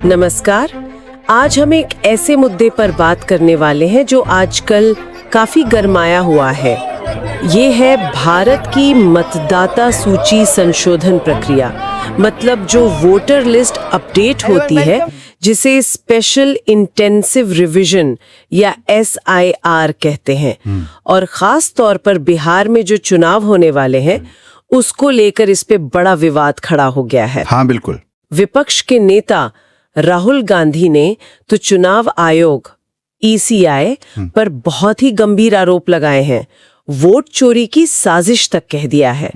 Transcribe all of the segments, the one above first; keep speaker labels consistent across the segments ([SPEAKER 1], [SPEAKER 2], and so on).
[SPEAKER 1] नमस्कार। आज हम एक ऐसे मुद्दे पर बात करने वाले हैं जो आजकल काफी गरमाया हुआ है। ये है भारत की मतदाता सूची संशोधन प्रक्रिया, मतलब जो वोटर लिस्ट अपडेट होती है, जिसे स्पेशल इंटेंसिव रिवीजन या SIR कहते हैं। और खास तौर पर बिहार में जो चुनाव होने वाले हैं, उसको लेकर इस पे बड़ा विवाद खड़ा हो गया है।
[SPEAKER 2] हाँ, बिल्कुल।
[SPEAKER 1] विपक्ष के नेता राहुल गांधी ने तो चुनाव आयोग ECI पर बहुत ही गंभीर आरोप लगाए हैं, वोट चोरी की साजिश तक कह दिया है।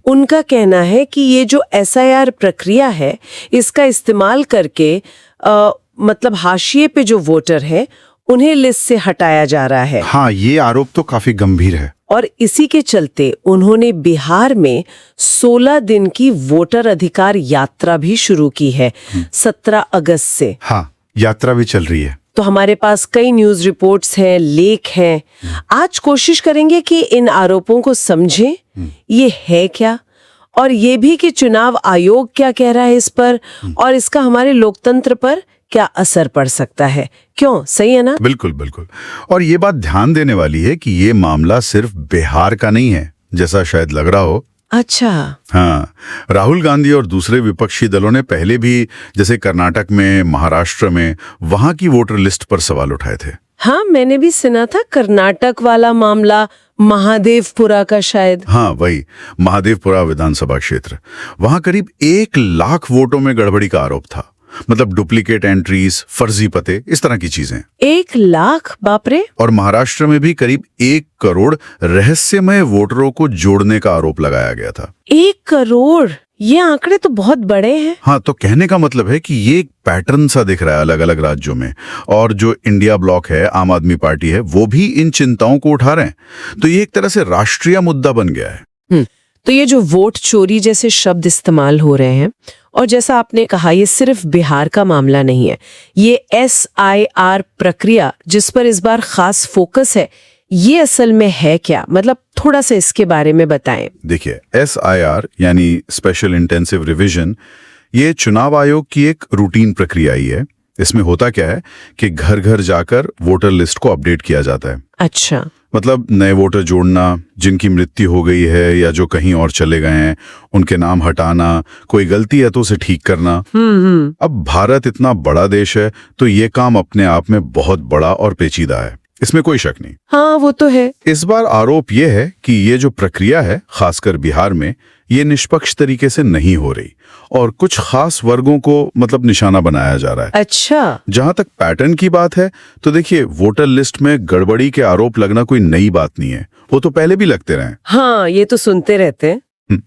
[SPEAKER 1] उनका कहना है कि ये जो SIR प्रक्रिया है, इसका इस्तेमाल करके मतलब हाशिए पे जो वोटर है उन्हें लिस्ट से हटाया जा रहा है।
[SPEAKER 2] हाँ, ये आरोप तो काफी गंभीर है।
[SPEAKER 1] और इसी के चलते उन्होंने बिहार में 16 दिन की वोटर अधिकार यात्रा भी शुरू की है 17 अगस्त से।
[SPEAKER 2] हाँ, यात्रा भी चल रही है।
[SPEAKER 1] तो हमारे पास कई न्यूज रिपोर्ट्स हैं, लेख हैं। आज कोशिश करेंगे कि इन आरोपों को समझें, ये है क्या, और ये भी कि चुनाव आयोग क्या कह रहा है इस पर, और इसका हमारे लोकतंत्र पर क्या असर पड़ सकता है। क्यों, सही है ना?
[SPEAKER 2] बिल्कुल बिल्कुल। और ये बात ध्यान देने वाली है कि ये मामला सिर्फ बिहार का नहीं है, जैसा शायद लग रहा हो।
[SPEAKER 1] अच्छा।
[SPEAKER 2] हाँ, राहुल गांधी और दूसरे विपक्षी दलों ने पहले भी, जैसे कर्नाटक में, महाराष्ट्र में, वहां की वोटर लिस्ट पर सवाल उठाए थे।
[SPEAKER 1] हाँ, मैंने भी सुना था कर्नाटक वाला मामला, महादेवपुरा का शायद।
[SPEAKER 2] हाँ, वही महादेवपुरा विधानसभा क्षेत्र। वहां करीब 1 लाख वोटों में गड़बड़ी का आरोप था। मतलब डुप्लीकेट एंट्रीज, फर्जी पते, इस तरह की चीजें।
[SPEAKER 1] 1 लाख? बाप रे।
[SPEAKER 2] और महाराष्ट्र में भी करीब 1 करोड़ रहस्यमय वोटरों को जोड़ने का आरोप लगाया गया था।
[SPEAKER 1] 1 करोड़? ये आंकड़े तो बहुत बड़े हैं।
[SPEAKER 2] हाँ, तो कहने का मतलब है कि ये एक पैटर्न सा दिख रहा है अलग अलग राज्यों में। और जो इंडिया ब्लॉक है, आम आदमी पार्टी है, वो भी इन चिंताओं को उठा रहे हैं। तो ये एक तरह से राष्ट्रीय मुद्दा बन गया है।
[SPEAKER 1] तो ये जो वोट चोरी जैसे शब्द इस्तेमाल हो रहे हैं, और जैसा आपने कहा, ये सिर्फ बिहार का मामला नहीं है। ये SIR प्रक्रिया जिस पर इस बार खास फोकस है, ये असल में है क्या? मतलब थोड़ा सा इसके बारे में बताएं।
[SPEAKER 2] देखिए, SIR यानी स्पेशल इंटेंसिव रिवीजन, ये चुनाव आयोग की एक रूटीन प्रक्रिया ही है। इसमें होता क्या है कि घर घर जाकर वोटर लिस्ट को अपडेट किया जाता है।
[SPEAKER 1] अच्छा।
[SPEAKER 2] मतलब नए वोटर जोड़ना, जिनकी मृत्यु हो गई है या जो कहीं और चले गए हैं, उनके नाम हटाना, कोई गलती है तो उसे ठीक करना। अब भारत इतना बड़ा देश है, तो ये काम अपने आप में बहुत बड़ा और पेचीदा है, इसमें कोई शक नहीं।
[SPEAKER 1] हाँ, वो तो है।
[SPEAKER 2] इस बार आरोप ये है कि ये जो प्रक्रिया है, खासकर बिहार में, ये निष्पक्ष तरीके से नहीं हो रही और कुछ खास वर्गों को मतलब निशाना बनाया जा रहा है।
[SPEAKER 1] अच्छा।
[SPEAKER 2] जहां तक पैटर्न की बात है, तो देखिए, वोटर लिस्ट में गड़बड़ी के आरोप लगना कोई नई बात नहीं है, वो तो पहले भी लगते रहे।
[SPEAKER 1] हाँ, ये तो सुनते रहते हैं।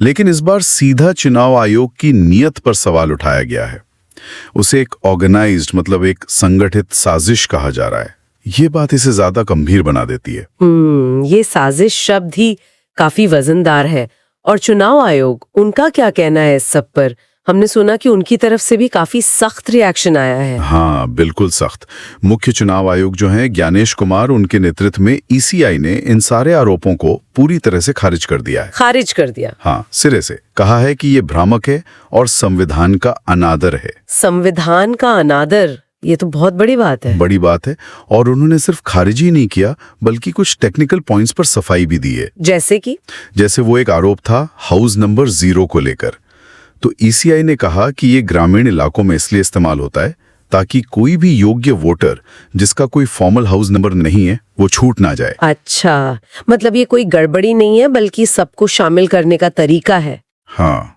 [SPEAKER 2] लेकिन इस बार सीधा चुनाव आयोग की नीयत पर सवाल उठाया गया है। उसे एक ऑर्गेनाइज्ड, मतलब एक संगठित साजिश कहा जा रहा है। ये बात इसे ज्यादा गंभीर बना देती है।
[SPEAKER 1] ये साजिश शब्द ही काफी वजनदार है। और चुनाव आयोग, उनका क्या कहना है इस सब पर? हमने सुना कि उनकी तरफ से भी काफी सख्त रिएक्शन आया है।
[SPEAKER 2] हाँ, बिल्कुल सख्त। मुख्य चुनाव आयोग जो है, ज्ञानेश कुमार, उनके नेतृत्व में ECI ने इन सारे आरोपों को पूरी तरह से खारिज कर दिया है। खारिज कर दिया? हाँ, सिरे से। कहा है कि ये भ्रामक है और संविधान का अनादर है।
[SPEAKER 1] संविधान का अनादर? ये तो बहुत बड़ी बात है।
[SPEAKER 2] बड़ी बात है। और उन्होंने सिर्फ खारिज ही नहीं किया, बल्कि कुछ टेक्निकल पॉइंट्स पर सफाई भी दी है। जैसे वो एक आरोप था हाउस नंबर 0 को लेकर। तो ECI ने कहा कि ये ग्रामीण इलाकों में इसलिए इस्तेमाल होता है ताकि कोई भी योग्य वोटर जिसका कोई फॉर्मल हाउस नंबर नहीं है, वो छूट ना जाए।
[SPEAKER 1] अच्छा, मतलब ये कोई गड़बड़ी नहीं है, बल्कि सबको शामिल करने का तरीका है।
[SPEAKER 2] हाँ,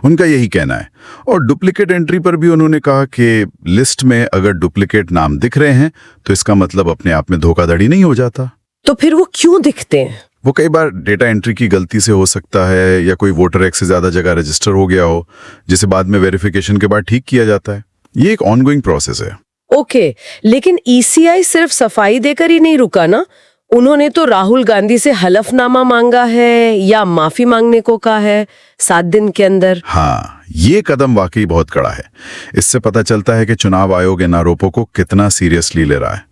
[SPEAKER 2] उनका यही कहना है। और डुप्लीकेट एंट्री पर भी उन्होंने कहा कि लिस्ट में अगर डुप्लीकेट नाम दिख रहे हैं, तो इसका मतलब अपने आप में धोखाधड़ी नहीं हो जाता।
[SPEAKER 1] तो फिर वो क्यों दिखते हैं?
[SPEAKER 2] वो कई बार डेटा एंट्री की गलती से हो सकता है, या कोई वोटर एक से ज्यादा जगह रजिस्टर हो गया हो, जिसे बाद में वेरिफिकेशन के बाद ठीक किया जाता है। ये एक ऑनगोइंग प्रोसेस है।
[SPEAKER 1] ओके, लेकिन ECI सिर्फ सफाई देकर ही नहीं रुका ना। उन्होंने तो राहुल गांधी से हलफनामा मांगा है या माफी मांगने को कहा है 7 दिन के अंदर।
[SPEAKER 2] हाँ, ये कदम वाकई बहुत कड़ा है। इससे पता चलता है कि चुनाव आयोग इन आरोपों को कितना सीरियसली ले रहा है।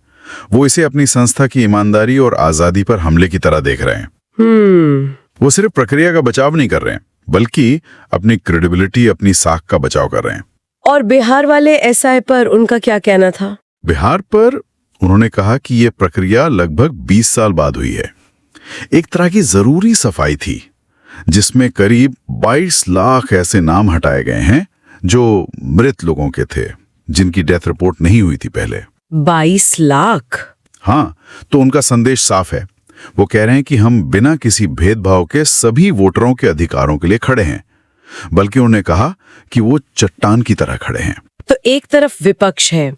[SPEAKER 2] वो इसे अपनी संस्था की ईमानदारी और आजादी पर हमले की तरह देख रहे हैं। वो सिर्फ प्रक्रिया का बचाव नहीं कर रहे हैं, बल्कि अपनी क्रेडिबिलिटी, अपनी साख का बचाव कर रहे हैं।
[SPEAKER 1] और बिहार वाले एसआई पर उनका क्या कहना था?
[SPEAKER 2] बिहार पर उन्होंने कहा कि ये प्रक्रिया लगभग 20 साल बाद हुई है। एक तरह की जरूरी सफाई थी जिसमें करीब 22 लाख ऐसे नाम हटाए गए हैं जो मृत लोगों के थे, जिनकी डेथ रिपोर्ट नहीं हुई थी पहले।
[SPEAKER 1] 22 लाख?
[SPEAKER 2] हाँ, तो उनका संदेश साफ है। वो कह रहे हैं कि हम बिना किसी भेदभाव के सभी वोटरों के अधिकारों के लिए खड़े हैं, बल्कि उन्होंने कहा कि वो चट्टान की तरह खड़े हैं।
[SPEAKER 1] तो एक तरफ विपक्ष है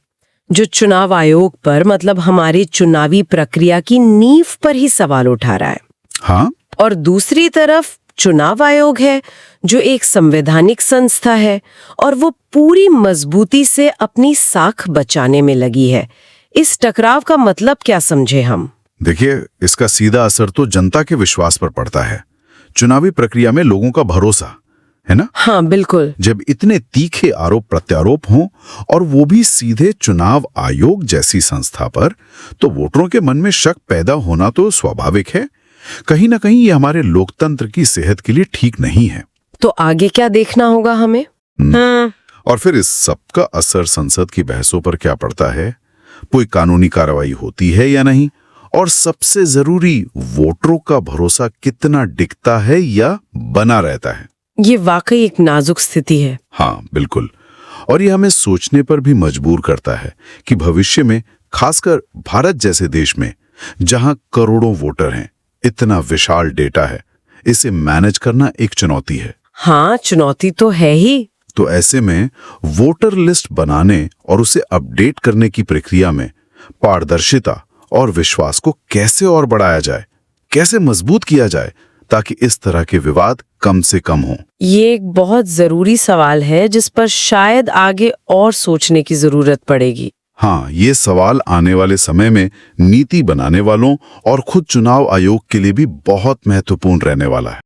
[SPEAKER 1] जो चुनाव आयोग पर, मतलब हमारी चुनावी प्रक्रिया की नींव पर ही सवाल उठा रहा है।
[SPEAKER 2] हाँ,
[SPEAKER 1] और दूसरी तरफ चुनाव आयोग है जो एक संवैधानिक संस्था है और वो पूरी मजबूती से अपनी साख बचाने में लगी है। इस टकराव का मतलब क्या समझे हम?
[SPEAKER 2] देखिए, इसका सीधा असर तो जनता के विश्वास पर पड़ता है, चुनावी प्रक्रिया में लोगों का भरोसा, है ना?
[SPEAKER 1] हाँ बिल्कुल।
[SPEAKER 2] जब इतने तीखे आरोप प्रत्यारोप हों और वो भी सीधे चुनाव आयोग जैसी संस्था पर, तो वोटरों के मन में शक पैदा होना तो स्वाभाविक है। कहीं ना कहीं ये हमारे लोकतंत्र की सेहत के लिए ठीक नहीं है।
[SPEAKER 1] तो आगे क्या देखना होगा हमें?
[SPEAKER 2] और फिर इस सब का असर संसद की बहसों पर क्या पड़ता है? कोई कानूनी कार्रवाई होती है या नहीं? और सबसे जरूरी, वोटरों का भरोसा कितना डिगता है या बना रहता है?
[SPEAKER 1] ये वाकई एक नाजुक स्थिति है।
[SPEAKER 2] हाँ बिल्कुल। और ये हमें सोचने पर भी मजबूर करता है कि भविष्य में, खासकर भारत जैसे देश में जहां करोड़ों वोटर हैं, इतना विशाल डेटा है, इसे मैनेज करना एक चुनौती है।
[SPEAKER 1] हाँ, चुनौती तो है ही।
[SPEAKER 2] तो ऐसे में वोटर लिस्ट बनाने और उसे अपडेट करने की प्रक्रिया में पारदर्शिता और विश्वास को कैसे और बढ़ाया जाए, कैसे मजबूत किया जाए, ताकि इस तरह के विवाद कम से कम हों?
[SPEAKER 1] ये एक बहुत जरूरी सवाल है जिस पर शायद आगे और सोचने की जरूरत पड़ेगी।
[SPEAKER 2] हाँ, ये सवाल आने वाले समय में नीति बनाने वालों और खुद चुनाव आयोग के लिए भी बहुत महत्वपूर्ण रहने वाला है।